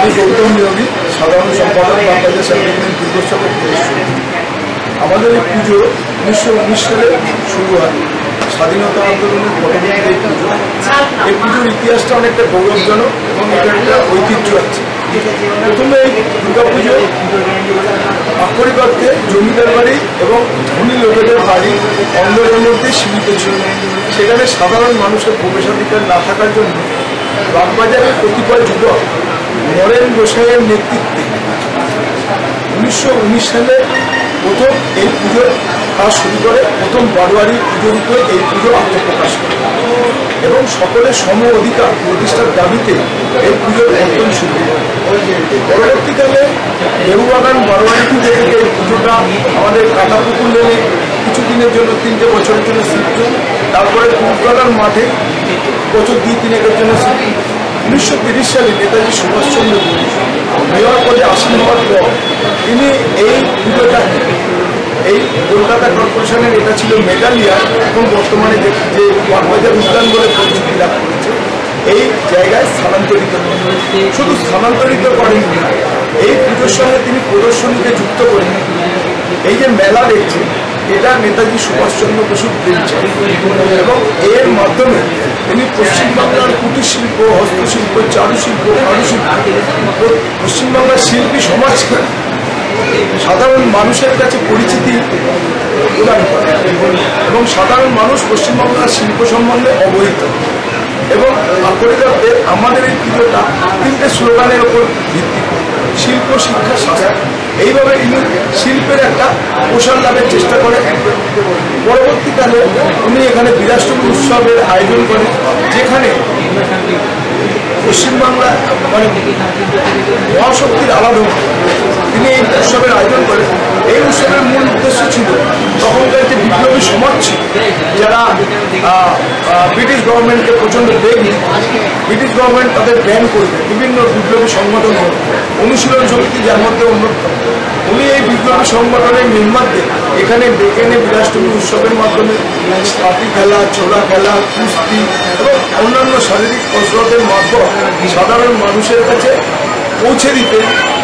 আমি গৌতম নিয়োগী, সাধারণ সম্পাদক বাংলাদেশ স্বাধীনতা দুর্গোৎসবের প্রদর্শনী। আমাদের এই পুজো 1919 সালে শুরু হয়। স্বাধীনতা আন্দোলনের পরবর্তী এই পুজো। এই পুজোর ইতিহাসটা অনেকটা গৌরবজনক এবং এটা একটা ঐতিহ্য আছে। প্রথমে এই দুর্গাপুজো আক্ষরিক অর্থে জমিদার বাড়ি এবং ধনী লোকেদের বাড়ি অন্দরের মধ্যে সীমিত ছিল। সেখানে সাধারণ মানুষের প্রবেশাধিকার না থাকার জন্য বাগবাজারের কতিপয় যুবক নরেন গোসাইয়ের নেতৃত্বে 1919 সালে প্রথম এই পুজোর কাজ শুরু করে। প্রথম বারোয়ারি পুজোর উপরে এই পুজো আত্মপ্রকাশ করে এবং সকলের সম অধিকার প্রতিষ্ঠার দাবিতে এই পুজোর একদম শুরু হয়। পরবর্তীকালে লেবুবাগান বারোয়ারি পুজো থেকে এই পুজোটা আমাদের কাটাপুকুর লেনে কিছুদিনের জন্য 3টে বছরের জন্য শিফট। তারপরে কুলতলার মাঠে বছর 2-3 জন্য শিফট। 1930 সালে নেতাজি সুভাষচন্দ্র বোস মেয়র পদে আসীন হওয়ার পর তিনি এই পুজোটা এই কলকাতা কর্পোরেশনের এটা ছিল মেঘালয়া, এখন বর্তমানে যে বাগবাজার উদ্যান বলে পরিচিতি লাভ করেছে, এই জায়গায় স্থানান্তরিত করেন। শুধু স্থানান্তরিত করেননি, এই পুজোর সঙ্গে তিনি প্রদর্শনীকে যুক্ত করেন। এই যে মেলা দেখছে এটা নেতাজি সুভাষচন্দ্র বসুর ব্রেনচাইল্ড এবং এর মাধ্যমে তিনি পশ্চিমবাংলার কুটির শিল্প, হস্তশিল্প, চারুশিল্প, কারুশিল্প, পশ্চিমবাংলার শিল্পী সমাজকে সাধারণ মানুষের কাছে পরিচিতি প্রদান করে এবং সাধারণ মানুষ পশ্চিমবাংলার শিল্প সম্বন্ধে অবহিত। এবং আক্ষরিকভাবে আমাদের এই পুজোটা 3টে স্লোগানের ওপর ভিত্তি করে: শিল্প, শিক্ষা, স্বাস্থ্য। এইভাবে তিনি শিল্পের একটা প্রসার লাভের চেষ্টা করে। পরবর্তীকালে উনি এখানে বিলাসটুকু উৎসবের আয়োজন করেন, যেখানে পশ্চিমবাংলা মানে মহাশক্তির আলাদা তিনি এই উৎসবের আয়োজন করেন। এই উৎসবের মূল উদ্দেশ্য ছিল তখনকার যে বিপ্লবী সমাজ ছিল, যারা ব্রিটিশ গভর্নমেন্টকে প্রচণ্ড বেগ, ব্রিটিশ গভর্নমেন্ট তাদের ব্যান করবে, বিভিন্ন বিপ্লবী সংগঠন অনুশীলন সমিতি যার মধ্যে অন্যতম। উনি এই বিপ্লবী সংগঠনের মেম্বারদের এখানে ডেকে এনে বিলাসটুকু উৎসবের মাধ্যমে পাতি খেলা, ছোড়া খেলা, কুস্তি এবং অন্যান্য শারীরিক কসরতের মাধ্যমে সাধারণ মানুষের কাছে পৌঁছে দিতে,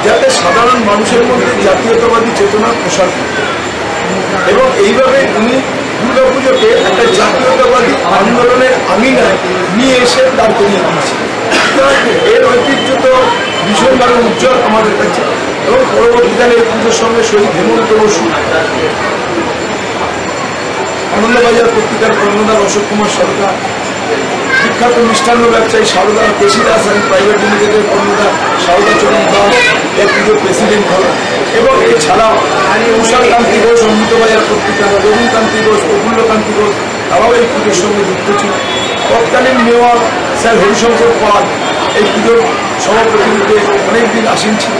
যাতে সাধারণ মানুষের মধ্যে জাতীয়তাবাদী চেতনার প্রসার করতে। এবং এইভাবে উনি দুর্গাপুজোকে একটা জাতীয়তাবাদী আন্দোলনের আঙিনায় নিয়ে এসে দাঁড় করিয়ে দিয়েছে। এর ঐতিহ্য তো ভীষণভাবে উজ্জ্বল আমাদের কাছে। এবং পরবর্তীকালে এই পুজোর সঙ্গে শহীদ হেমন্ত বসু, আনন্দবাজার পত্রিকার কর্ণধার অশোক কুমার সরকার, বিখ্যাত মিষ্টান্ন ব্যবসায়ী সারদা পেশিদাস অ্যান্ড প্রাইভেট লিমিটেডের কর্ণধার সারদা চরণ দাস এই পুজোর প্রেসিডেন্ট হল। এবং এছাড়াও তুষারকান্তি ঘোষ, অমৃতবাজার পত্রিকা, রবীন্দ্রকান্তি ঘোষ, প্রফুল্লকান্তি ঘোষ, তারাও এই পুজোর সঙ্গে যুক্ত ছিল। তৎকালীন মেয়র স্যার হরিশঙ্কর পাল এই পুজোর সভাপতিতে অনেকদিন আসীন ছিল।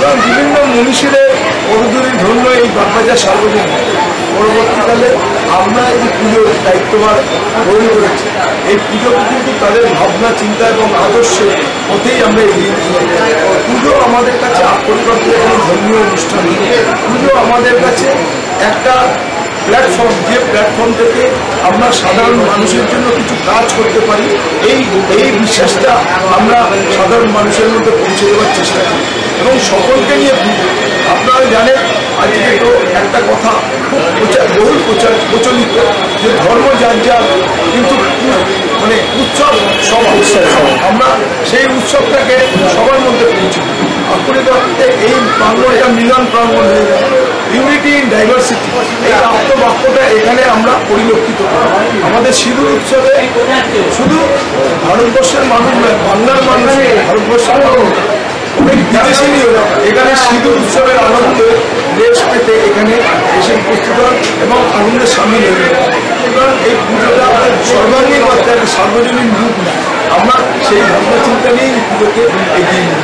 এবং বিভিন্ন মনীষীদের পদধূলির ধন্য এই বাগবাজার সার্বজনীন। পরবর্তীকালে আমরা এই পুজোর দায়িত্বভার গ্রহণ করেছি। এই পুজোকে কিন্তু তাদের ভাবনা, চিন্তা এবং আদর্শের পথেই আমরা এগিয়ে নিয়ে যাই। পুজো আমাদের কাছে আক্ষরিকভাবে কোনো ধর্মীয় অনুষ্ঠান নেই। পুজো আমাদের কাছে একটা প্ল্যাটফর্ম, যে প্ল্যাটফর্ম থেকে আমরা সাধারণ মানুষের জন্য কিছু কাজ করতে পারি, এই বিশ্বাসটা আমরা সাধারণ মানুষের মধ্যে পৌঁছে দেওয়ার চেষ্টা করি এবং সকলকে নিয়ে আপনারা জানেন আজকে তো একটা কথা খুব বহুল প্রচলিত যে ধর্ম যার যার, কিন্তু মানে উৎসব সব উৎসব। আমরা সেই উৎসবটাকে সবার মধ্যে পৌঁছে দিই। আক্ষরিকভাবে এই প্রাঙ্গণটা মিলন প্রাঙ্গণ হয়ে যায়। ইউনিটি ইন ডাইভার্সিটি, এই আত্মবাক্যটা এখানে আমরা পরিলক্ষিত করি। আমাদের সিঁদুর উৎসবে শুধু ভারতবর্ষের মানুষ নয়, বাংলার মানুষ, ভারতবর্ষের মানুষ, অনেক বিদেশি এখানে সিঁদুর উৎসবের আনন্দে রেশ পেতে এখানে এসে উপস্থিত হন এবং আনন্দের সামিল হয়ে যায়। সুতরাং এই পুজোটা সর্বাঙ্গীন একটা সার্বজনীন রূপ নেয়। আমরা সেই ভাবনা চিন্তা নিয়েই পুজোকে এগিয়ে নিই।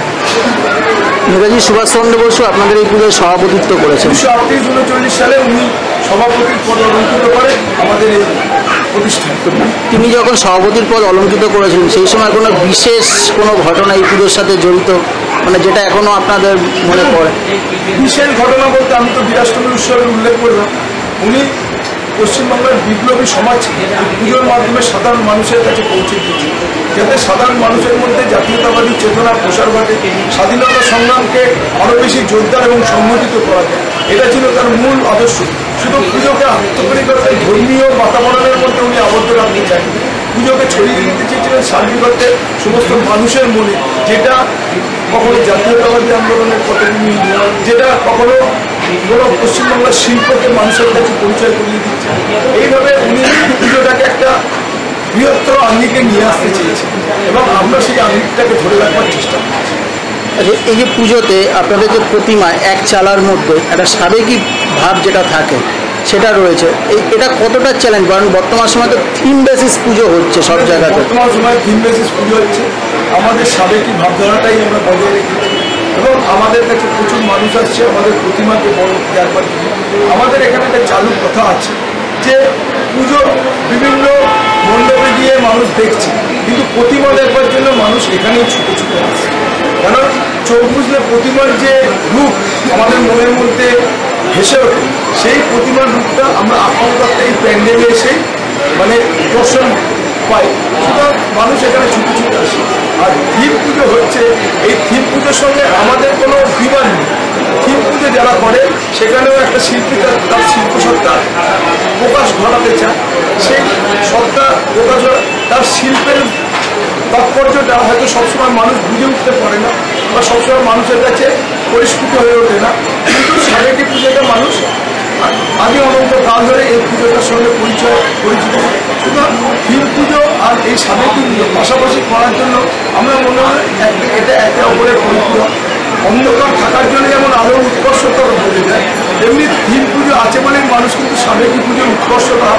নেতাজি সুভাষচন্দ্র বসু আপনাদের এই পুজোর সভাপতিত্ব করেছেন। 1938-39 সালে উনি সভাপতির পদ অলঙ্কৃত করেন আমাদের এই প্রতিষ্ঠান। তিনি যখন সভাপতির পদ অলঙ্কৃত করেছিলেন সেই সময় কোনো বিশেষ কোনো ঘটনা এই পুজোর সাথে জড়িত, মানে যেটা এখনো আপনাদের মনে পড়ে? বিশেষ ঘটনা বলতে আমি তো বিলাসটুকু উৎসবের উল্লেখ করলাম। উনি পশ্চিমবাংলার বিপ্লবী সমাজ পুজোর মাধ্যমে সাধারণ মানুষের কাছে পৌঁছে দিয়েছে, যাতে সাধারণ মানুষের মধ্যে জাতীয়তাবাদী চেতনার প্রসার ঘটে, স্বাধীনতা সংগ্রামকে আরও বেশি জোরদার এবং সংগঠিত করা যায়। এটা ছিল তার মূল আদর্শ। শুধু পুজোকে আত্মকরিকতায় ধর্মীয় বাতাবরণের মধ্যে উনি আবদ্ধ রাখতে চান, পুজোকে ছড়িয়ে দিতে চেয়েছিলেন সার্বিকত্বে সমস্ত মানুষের মনে, যেটা কখনো জাতীয়তাবাদী আন্দোলনের প্রতিনিধি, যেটা কখনো কোনো পশ্চিমবাংলার শিল্পকে মানুষের কাছে পরিচয় করিয়ে দিচ্ছে। এইভাবে উনি পুজোটাকে একটা বৃহত্তর আঙ্গিকে নিয়ে আসতে চেয়েছেন এবং আমরা সেই আঙ্গিকটাকে ধরে রাখবার চেষ্টা করছি। এই যে পুজোতে আপনাদের যে প্রতিমা এক চালার মধ্যে একটা সাবেকি ভাব যেটা থাকে সেটা রয়েছে, এটা কতটা চ্যালেঞ্জ? কারণ বর্তমান সময় তো থিম বেসিস পুজো হচ্ছে সব জায়গাতে। বর্তমান সময় থিম বেসিস পুজো হচ্ছে, আমাদের সাবেকি ভাবধারাটাই আমরা বজায় রেখেছি এবং আমাদের কাছে প্রচুর মানুষ আসছে আমাদের প্রতিমাকে বড় দেখবার জন্য। আমাদের এখানে একটা চালু কথা আছে যে পুজো বিভিন্ন মণ্ডপে গিয়ে মানুষ দেখছে, কিন্তু প্রতিমা দেখবার জন্য মানুষ এখানেই ছুটে ছুটে আসছে। কারণ চোখ বুঝলে প্রতিমার যে রূপ আমাদের মনের মধ্যে ভেসে ওঠে, সেই প্রতিমার রূপটা আমরা আপাতত এই প্যান্ডেলে এসেই মানে দর্শন পাই। সুতরাং মানুষ এখানে ছুটে ছুটে আসে। আর থিম পুজো হচ্ছে, এই থিম পুজোর সঙ্গে আমাদের কোনো বিবাদ নেই। থিম পুজো যারা করে সেখানেও একটা শিল্পী তার শিল্পসত্তা প্রকাশ ঘটাতে চায়, সেই সত্তা প্রকাশ তার শিল্পের তাৎপর্যটা হয়তো সবসময় মানুষ বুঝে উঠতে পারে না বা সবসময় মানুষের কাছে পরিস্ফুট হয়ে ওঠে না, কিন্তু সাবেকি পুজোটা মানুষ আগে অনন্ত কাল ধরে এই পুজোটার সঙ্গে পরিচিত। সুতরাং থিম পুজো আর এই সাবেকি পুজো পাশাপাশি করার জন্য আমরা মনে হয় এটা একে অপরের পরিপূরক। অন্ধকার থাকার জন্য যেমন আলোর উৎকর্ষতা বোঝা যায়, তেমনি থিম পুজো আছে বলে মানুষ কিন্তু সাবেকি পুজোর উৎকর্ষতা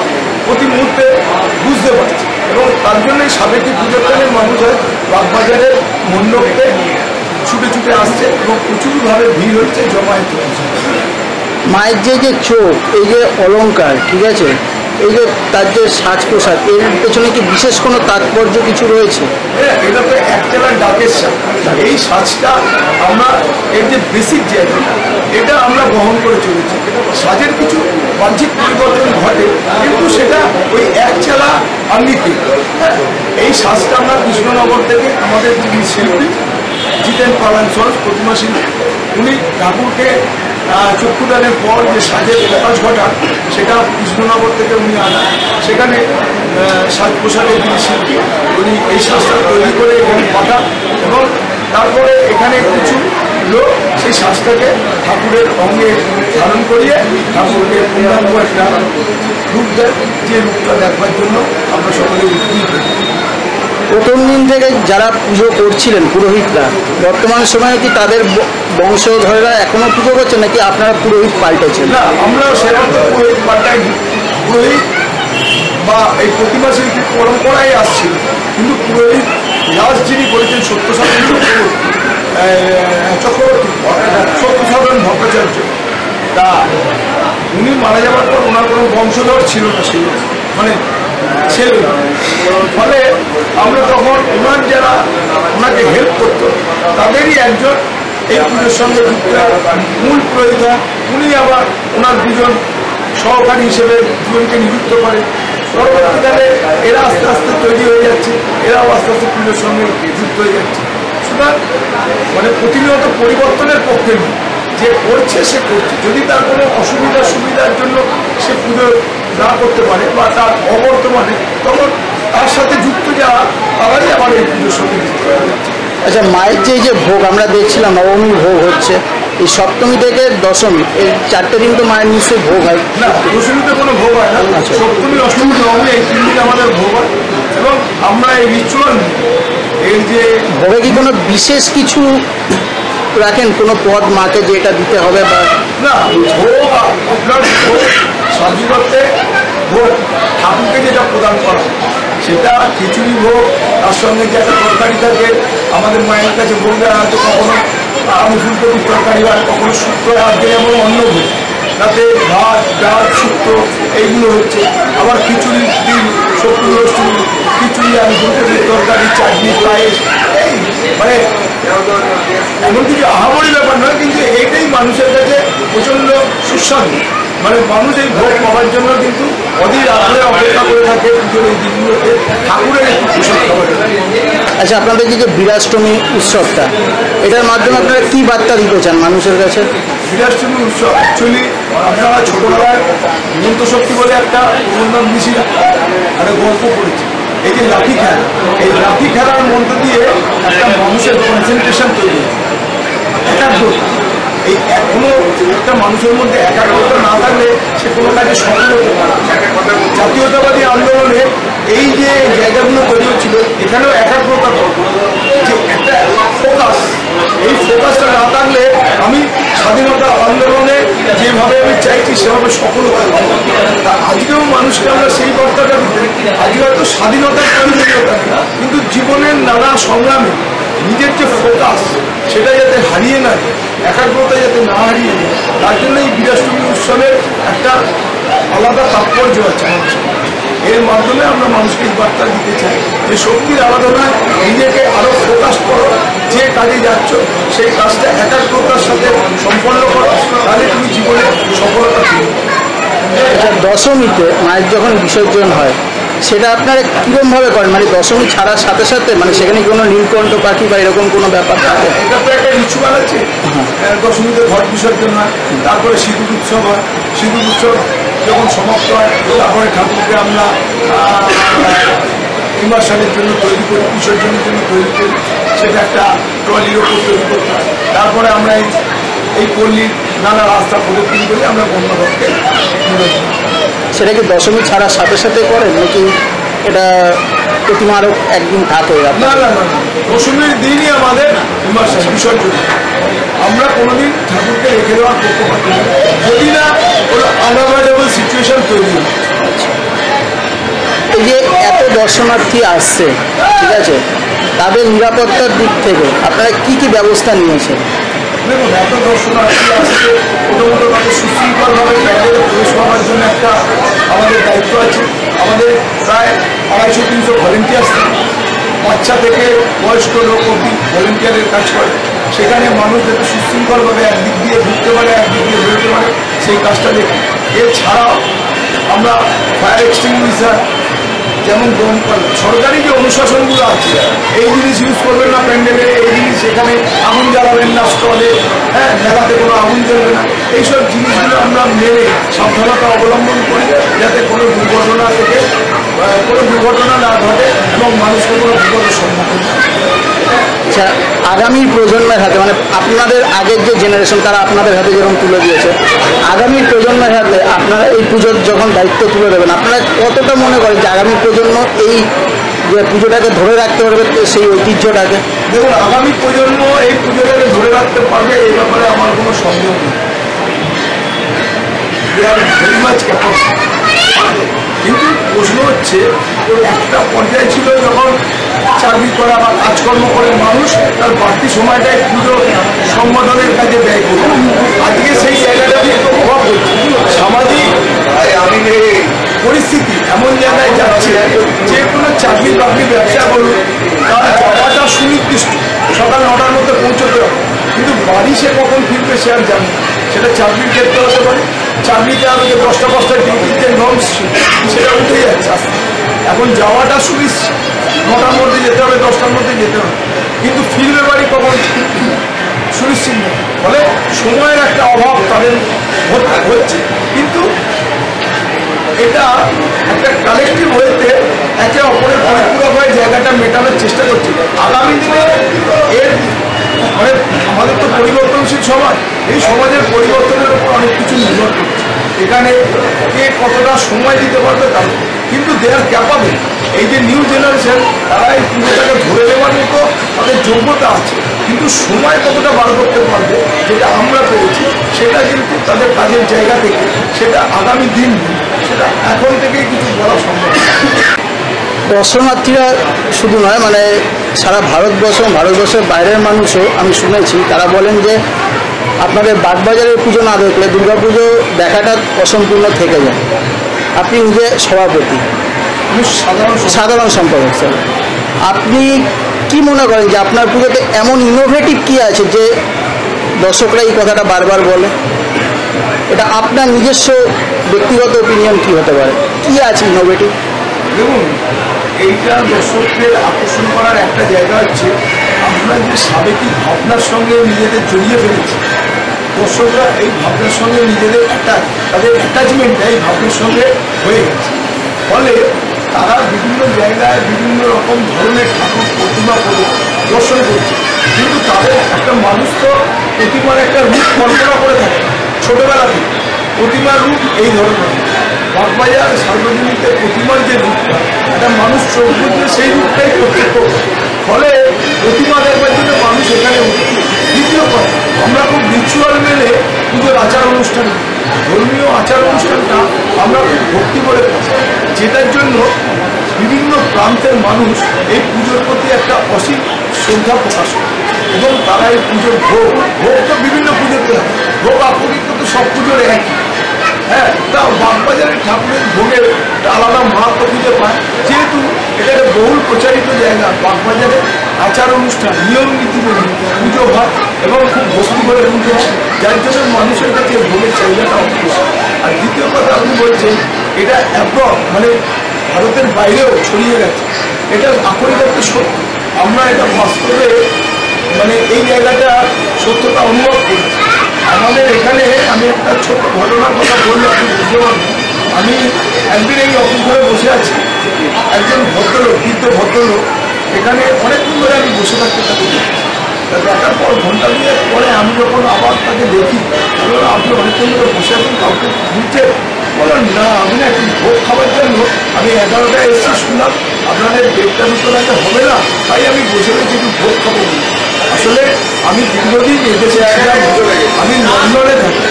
প্রতি মুহূর্তে বুঝতে পারছে এবং তার জন্যই সাবেকি পুজোর টানে মানুষ হয় বাগবাজারের মণ্ডপে ছুটে ছুটে আসছে এবং প্রচুরভাবে ভিড় হচ্ছে, জমায়েত হচ্ছে। মায়ের যে চোখ, এই যে অলংকার, ঠিক আছে, এই যে তার যে সাজ পোশাক, এর পেছনে কি বিশেষ কোনো তাৎপর্য কিছু রয়েছে? হ্যাঁ, এটা তো একচালা ডাকের সাজ। এই সাজটা আমরা এর যে বেসিক জায়গা এটা আমরা বহন করে চলেছি। সাজের কিছু বাহ্যিক পরিবর্তন ঘটে, কিন্তু সেটা ওই একচালা আঙ্গিকে। এই সাজটা আমরা কৃষ্ণনগর থেকে আমাদের যিনি শিল্পী জিতেন পালান সরস প্রতিমা শিল্পী, উনি ঠাকুরকে চক্ষুদানের পর যে সাজের প্রকাশ ঘটান সেটা কৃষ্ণনগর থেকে উনি আনান। সেখানে সাজ পোশাকের যিনি শিল্পী উনি এই সাজটা তৈরি করে এখানে পাঠান এবং তারপরে এখানে কিছু লোক সেই সাজটাকে ঠাকুরের অঙ্গে ধারণ করিয়ে ঠাকুরকে পূর্ণাঙ্গ একটা রূপ দেয়, যে রূপটা দেখবার জন্য আমরা সকলে উদ্গ্রীব হই। প্রথম দিন থেকে যারা পুজো করছিলেন পুরোহিতরা, বর্তমান সময়ে কি তাদের বংশধরেরা এখনো পুজো করছে নাকি আপনারা পুরোহিত পাল্টেছেন? না, আমরা সেরকম পুরোহিত পাল্টাইনি। পুরোহিত বা এই প্রতিমা শিল্পীর পরম্পরাই আসছিল, কিন্তু পুরোহিত লাস্ট যিনি করেছেন সত্যসাধন চক্রবর্তী সত্যসাধন ভট্টাচার্য, তা উনি মারা যাওয়ার পর ওনার কোনো বংশধর ছিল না, সেই মানে ছেলে। ফলে আমরা তখন ওনার যারা ওনাকে হেল্প করতো তাদেরই একজন এই পুজোর সঙ্গে যুক্ত মূল পুরোহিত। উনি আবার ওনার দুজন সহকারী হিসেবে দুজনকে নিযুক্ত করে। পরবর্তীকালে এরা আস্তে আস্তে তৈরি হয়ে যাচ্ছে, এরাও আস্তে আস্তে পুজোর সঙ্গে যুক্ত হয়ে যাচ্ছে। সুতরাং মানে প্রতিনিয়ত পরিবর্তনের পক্ষে নেই, যে করছে সে করছে। যদি তার কোনো সুবিধার জন্য সে পুজো না করতে পারে বা তার অবর্তমানে, তখন তার সাথে যুক্ত যারা তারাই আবার এই পুজোর সঙ্গে যুক্ত হয়ে যাচ্ছে। আচ্ছা, মায়ের যে ভোগ আমরা দেখছিলাম নবমী ভোগ হচ্ছে, এই সপ্তমী থেকে দশমী এই 4টে দিন তো মায়ের নিশ্চয়ই ভোগ হয় না? দশমীতে কোনো ভোগ হয় না, সপ্তমী অষ্টমী নবমী এই 3 দিন আমাদের ভোগ হয় এবং আমরা এই রিচুয়াল এই যে ভোগে কি কোনো বিশেষ কিছু রাখেন, কোনো পদ মাকে যে এটা দিতে হবে বা না? ভোগ আপনার ভোগ সবজি করতে ভোগ ঠাকুরকে যেটা প্রদান করা সেটা খিচুড়ি ভোগ, তার সঙ্গে যে একটা তরকারি থাকে আমাদের মায়ের কাছে ভোগ দেওয়া হয়তো কখনো আলু ফুলকপির তরকারি হয়, কখনো শুক্তো আজকে যেমন অন্ন ভোগ, তাতে ভাত ডাল শুক্তো এইগুলো হচ্ছে। আবার খিচুড়ির দিন সত্তর রসুন খিচুড়ি আলু ফুলকপির তরকারি চাটনি পায়েস, এই মানে এমন কিছু আহামরি ব্যাপার নয়, কিন্তু এইটাই মানুষের কাছে প্রচণ্ড সুস্বাদু মানে মানুষ এই ভোগ পাওয়ার জন্য কিন্তু অধীর আগ্রহে অপেক্ষা করে থাকে পুজোর এই দিনগুলোতে ঠাকুরের একটু প্রসাদ খাওয়ার জন্য। আচ্ছা, আপনাদের যে বীরাষ্টমী উৎসবটা, এটার মাধ্যমে আপনারা কি বার্তা দিতে চান মানুষের কাছে? বীরাষ্টমী উৎসব অ্যাকচুয়ালি আপনারা ছোটবেলায় মন্ত্রশক্তি বলে একটা অনুদান দিয়েছিল, একটা গল্প করেছি। এই যে লাঠি খেলা, এই লাঠি খেলার মধ্য দিয়ে একটা মানুষের কনসেন্ট্রেশন তৈরি হয়েছে, একাগ্রতা। এই এখনো একটা মানুষের মধ্যে একাগ্রতা না থাকলে সে কোনো কাজে সফল হতে পারে। জাতীয়তাবাদী আন্দোলনে এই যে জায়গাগুলো তৈরি হচ্ছিল, এখানেও একাগ্রতা দরকার, যে একটা ফোকাস। এই ফোকাসটা না থাকলে আমি স্বাধীনতা আন্দোলনে যেভাবে আমি চাইছি সেভাবে সফল হতে পারবো। আজকেও মানুষকে আমরা সেই বার্তাটা দিতে, আজকে হয়তো স্বাধীনতার প্রয়োজনীয়তা, কিন্তু জীবনের নানা সংগ্রামে নিজের যে ফোকাস সেটা যাতে হারিয়ে না যায়, একাগ্রতা যাতে না হারিয়ে যায়, তার জন্য এই বীরাষ্টমী উৎসবের একটা আলাদা তাৎপর্য আছে মানুষের। এর মাধ্যমে আমরা মানুষকে বার্তা দিতে চাই যে শক্তির আরাধনায় নিজেকে আরও ফোকাস করো, যে কাজে যাচ্ছ সেই কাজটা একাগ্রতার সাথে সম্পন্ন করো, তাহলে তুমি জীবনে সফলতা পেয়ে। আচ্ছা, দশমীতে মায়ের যখন বিসর্জন হয় সেটা আপনারা কীরকমভাবে করেন? মানে দশমী ছাড়ার সাথে সাথে মানে সেখানে কোনো নীলকণ্ঠ পাখি বা এরকম কোনো ব্যাপার থাকে? এটা তো একটা রিচুয়াল আছে। দশমীতে ঘট বিসর্জন হয়, তারপরে সিঁদুর উৎসব হয়। সিঁদুর উৎসব যখন সমাপ্ত হয় তারপরে ঠাকুরকে আমরা ইমার্শনের জন্য তৈরি করি, বিসর্জনের জন্য তৈরি করি। সেটা একটা ট্রলির ওপর তৈরি করতে হয়। তারপরে আমরা এই পল্লীর নানা রাস্তা প্রদক্ষিণ করি, আমরা গঙ্গাভক্তকে নিবেদন করি। সেটা কি দশমী ছাড়ার সাথে সাথে করেন নাকি এটা প্রতিমা আরও একদিন থাকে? না না না, দশমীর দিনই আমাদের ইমার্শন বিসর্জন। আমরা কোনোদিন ঠাকুরকে রেখে দেওয়ার করতে পারি না, যদি না কোনো আনঅ্যাভয়েডেবল সিচুয়েশন তৈরি হয়। এই যে এত দর্শনার্থী আসছে, ঠিক আছে, তাদের নিরাপত্তার দিক থেকে আপনারা কি কি ব্যবস্থা নিয়েছেন? দেখুন, এত দর্শনার্থী আসছে, প্রথমত তাদের সুশৃঙ্খলভাবে প্যান্ডেলে প্রবেশ করার জন্য একটা আমাদের দায়িত্ব আছে। আমাদের প্রায় 250-300 ভলেন্টিয়ার্স, বাচ্চা থেকে বয়স্ক লোক অব্দি ভলেন্টিয়ারের কাজ করে। সেখানে মানুষ যাতে সুশৃঙ্খলভাবে একদিক দিয়ে ঢুকতে পারে, একদিক দিয়ে বেরোতে পারে, সেই কাজটা দেখি। এছাড়াও আমরা ফায়ার এক্সটিংগুইশার, যেমন দমকল, সরকারি যে অনুশাসনগুলো আছে, এই জিনিস ইউজ করবেন না প্যান্ডেলে, এই জিনিস এখানে আগুন জ্বালাবেন না স্টলে, মেলাতে কোনো আগুন জ্বলবে না, এইসব জিনিসগুলো আমরা মেনে সাবধানতা অবলম্বন করি, যাতে কোনো দুর্ঘটনা থেকে কোনো দুর্ঘটনা না ঘটে এবং মানুষকে কোনো বিপদের সম্মুখীন না। আচ্ছা, আগামী প্রজন্মের হাতে মানে আপনাদের আগের যে জেনারেশন তারা আপনাদের হাতে যেরকম তুলে দিয়েছে, আগামী প্রজন্মের হাতে আপনারা এই পুজোর যখন দায়িত্ব তুলে দেবেন, আপনারা কতটা মনে করেন যে আগামী প্রজন্ম এই যে পুজোটাকে ধরে রাখতে পারবে, সেই ঐতিহ্যটাকে? দেখুন, আগামী প্রজন্ম এই পুজোটাকে ধরে রাখতে পারবে এই ব্যাপারে আমার কোনো সন্দেহ নেই। Very much capacity. কিন্তু প্রশ্ন হচ্ছে, একটা পর্যায়ে ছিল যখন চাকরি করা বা কাজকর্ম করে মানুষ তার বাড়তি সময়টাই পুজো সম্বোধনের কাজে ব্যয় করবে। আজকে সেই জায়গাটা একটু অভাব হচ্ছে। সামাজিক পরিস্থিতি এমন জায়গায় যাচ্ছে, যে কোনো চাকরি বাকরি ব্যবসা করুন, তার যাওয়াটা সুনির্দিষ্ট, সকাল 9টার মধ্যে পৌঁছতে হবে, কিন্তু বাড়ি সে কখন ফিরবে সে আর জানে না। সেটা চাকরির ক্ষেত্রে হতে পারে, চাকরিতে আমি যে 10টা ডিউটির যে নর্মস সেটা উঠে যাচ্ছে আস্তে। এখন যাওয়াটা সুনিশ্চিত, 9টার মধ্যে যেতে হবে, 10টার মধ্যে যেতে হবে, কিন্তু ফিরবে বাড়ি কখন সুনিশ্চিত নয়। ফলে সময়ের একটা অভাব তাদের হচ্ছে। কিন্তু এটা একটা কালেকটিভ ওয়েতে একে অপরের পরিপূরক হয়ে জায়গাটা মেটানোর চেষ্টা করছি। আগামী দিনে এর মানে আমাদের তো পরিবর্তনশীল সমাজ, এই সমাজের পরিবর্তনের উপর অনেক কিছু নির্ভর করছে। এখানে কে কতটা সময় দিতে পারবে তার, কিন্তু দে আর ক্যাপাবল। এই যে নিউ জেনারেশন, তারা এই পুজোটাকে ধরে নেওয়ার মতো তাদের যোগ্যতা আছে, কিন্তু সময় কতটা বার করতে পারবে, যেটা আমরা পেরেছি, সেটা কিন্তু তাদের কাজের জায়গা থেকে সেটা আগামী দিন, সেটা এখন থেকেই কিছু বলা সম্ভব। দর্শনার্থীরা শুধু নয়, মানে সারা ভারতবর্ষের বাইরের মানুষও আমি শুনেছি, তারা বলেন যে আপনাদের বাগবাজারের পুজো না দেখলে দুর্গাপুজো দেখাটা অসম্পূর্ণ থেকে যায়। আপনি নিজে সভাপতি, সাধারণ সম্পাদক স্যার, আপনি কি মনে করেন যে আপনার পুজোতে এমন ইনোভেটিভ কী আছে যে দর্শকরা এই কথাটা বারবার বলে? এটা আপনার নিজস্ব ব্যক্তিগত ওপিনিয়ন কি হতে পারে, কি আছে ইনোভেটিভ? দেখুন, এইটা দর্শকদের আকর্ষণ করার একটা জায়গা হচ্ছে আমরা যে সাবেকি ভাবনার সঙ্গে নিজেদের জড়িয়ে ফেলেছি। দর্শকরা এই ভাবনার সঙ্গে নিজেদের তাদের অ্যাটাচমেন্টটা এই ভাবনার সঙ্গে হয়ে গেছে। ফলে তারা বিভিন্ন জায়গায় বিভিন্ন রকম ধরনের ঠাকুর প্রতিমা করে দর্শন করছে, কিন্তু তাদের একটা মানুষ তো প্রতিমার একটা রূপ কল্পনা করে থাকে ছোটবেলা থেকে। প্রতিমার রূপ এই ধরনের, বাগবাজার সার্বজনীনের প্রতিমার যে রূপটা, একটা মানুষ চোখ বুঝলে সেই রূপটাই প্রত্যক্ষ করে। ফলে প্রতিমা দেখবার জন্য মানুষ এখানে উঠছে। দ্বিতীয় কথা, আমরা খুব রিচুয়াল মেনে পুজোর আচার অনুষ্ঠান, ধর্মীয় আচার অনুষ্ঠানটা আমরা খুব ভক্তি করে থাকি, যেটার জন্য বিভিন্ন প্রান্তের মানুষ এই পুজোর প্রতি একটা অসীম শ্রদ্ধা প্রকাশ করে এবং তারা এই পুজোর ভোগ তো বিভিন্ন পুজোতে হয়, ভোগ আপরিত তো সব পুজোর একই। হ্যাঁ, তা বাগবাজারের ঠাকুরের ভোগের একটা আলাদা মাহাত্ম খুঁজে পায়, যেহেতু এটা একটা বহুল প্রচারিত জায়গা। বাগবাজারে আচার অনুষ্ঠান নিয়ম নীতি মেনে পুজো হয় এবং খুব ভক্তি করে পুজো হয়, যার জন্য মানুষের কাছে ভোগের চাহিদাটা অপরিসীম। আর দ্বিতীয় কথা, আপনি বলছেন এটা অ্যাব্রড, মানে ভারতের বাইরেও ছড়িয়ে গেছে, এটা আক্ষরিক একটা সত্য। আমরা এটা বাস্তবে মানে এই জায়গাটা সত্যতা অনুভব করেছি। আমাদের এখানে আমি একটা ছোট্ট ঘটনার কথা বললে আপনি বুঝতে পারবেন। আমি একদিন এই অফিস ঘরে বসে আছি, একজন ভদ্রলোক, বৃদ্ধ ভদ্রলোক, এখানে অনেকক্ষণ ধরে আমি বসে থাকতে তাকে দেখছি। তা দেখার পর ঘন্টা দুয়েক পরে আমি যখন আবার তাকে দেখি, আপনি অনেকক্ষণ ধরে বসে আছেন, কাউকে বুঝছেন? বললেন না, আমি না একটু ভোগ খাবার জন্য আমি 11টায় এসেছি, শুনলাম আপনাদের 1:30টার ভিতর আগে হবে না, তাই আমি বসে রয়েছি একটু ভোগ খাবো। আসলে আমি দীর্ঘদিন এদেশে ছিলাম, আমি লন্ডনে থাকি,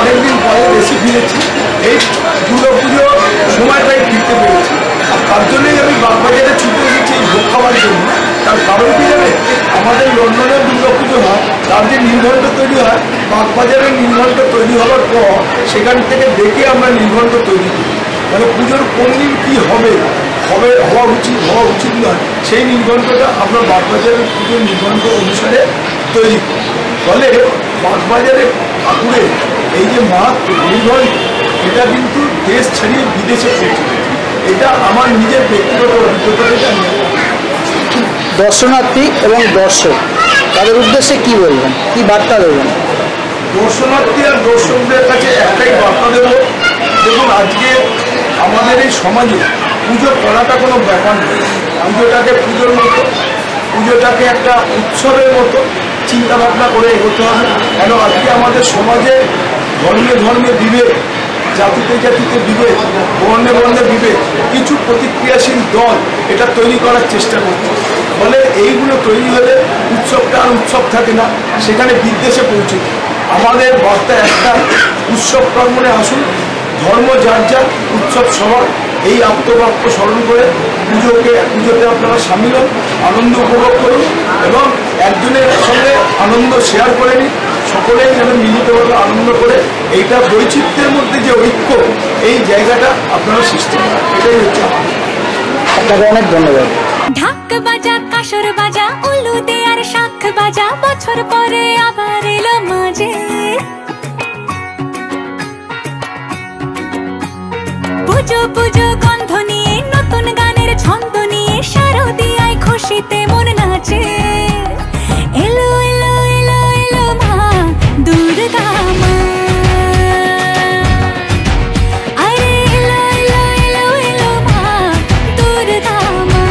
অনেকদিন পরে দেশে ফিরেছি, এই দুর্গাপুজো সময়টাই ফিরতে পেরেছি। আর তার জন্যই আমি বাগবাজারে ছুটে এসেছি এই ভোগ খাওয়ার জন্য। তার কারণ কি জানে, আমাদের লন্ডনের দুর্গাপুজো হয়, তার যে নীলঘণ্ট তৈরি হয়, বাগবাজারের নীলঘণ্ট তৈরি হওয়ার পর সেখান থেকে দেখে আমরা নীলঘণ্ট তৈরি করি। মানে পুজোর কোন দিন কী হওয়া উচিত নয়, সেই নীলঘণ্টটা আমরা বাগবাজারের পুজোর নীলঘণ্ট অনুসারে তৈরি করি। ফলে বাগবাজারের ঠাকুরের এই যে মাহাত্ম নীলঘণ্ট, এটা কিন্তু দেশ ছাড়িয়ে বিদেশে পৌঁছে। এটা আমার নিজের ব্যক্তিগত অভিজ্ঞতা থেকে আমি দর্শনার্থী এবং দর্শক তাদের উদ্দেশ্যে কি বলবেন, কি বার্তা দেবেন? দর্শনার্থী আর দর্শকদের কাছে একটাই বার্তা দেব, দেখুন আজকে আমাদের এই সমাজে পুজো করাটা কোনো ব্যাপার নেই। পুজোটাকে পুজোর মতো, পুজোটাকে একটা উৎসবের মতো চিন্তাভাবনা করে এগোতে হবে। কেন আজকে আমাদের সমাজে ধর্মে বিভেদ, জাতিতে বিভেদ, বর্ণে বিভেদ, কিছু প্রতিক্রিয়াশীল দল এটা তৈরি করার চেষ্টা করছে। ফলে এইগুলো তৈরি হলে উৎসবটা আর উৎসব থাকে না, সেখানে বিদ্বেষে পৌঁছে। আমাদের বার্তা একটা, উৎসব কর্মণে আসুন, ধর্ম যার যার, উৎসব সবার, এই আত্মবাক্য স্মরণ করে পুজোতে আপনারা সামিল হন, আনন্দ উপভোগ করুন এবং একজনের সঙ্গে আনন্দ শেয়ার করে নিন। সকলেই যেন মিলিতভাবে আনন্দ করে এইটা বৈচিত্র্যের মধ্যে যে ঐক্য, এই জায়গাটা আপনারা সৃষ্টি করেন, এটাই হচ্ছে আপনাকে অনেক ধন্যবাদ। ঢাক বাজা, কাসর বাজা, উলু দে আর শাখ বাজা, বছর পরে আবার এলো মাঝে। পুজো পুজো গন্ধ নিয়ে, নতুন গানের ছন্দ নিয়ে, শারদিয়ায় খুশিতে মন নাচে। এলো এলো এলো এলো মা দুর্গা মা, আরে এলো এলো এলো এলো মা দুর্গা মা।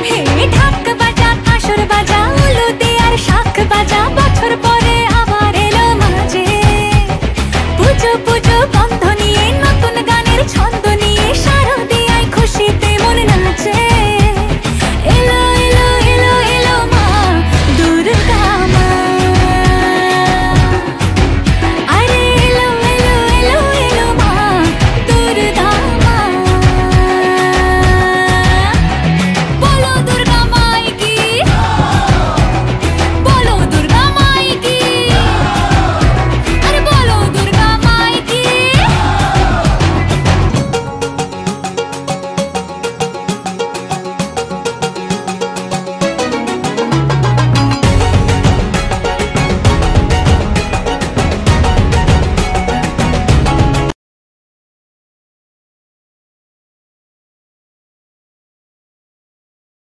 হে ঢাক বাজা, কাসর বাজা, উলু দে আর শাখ বাজা,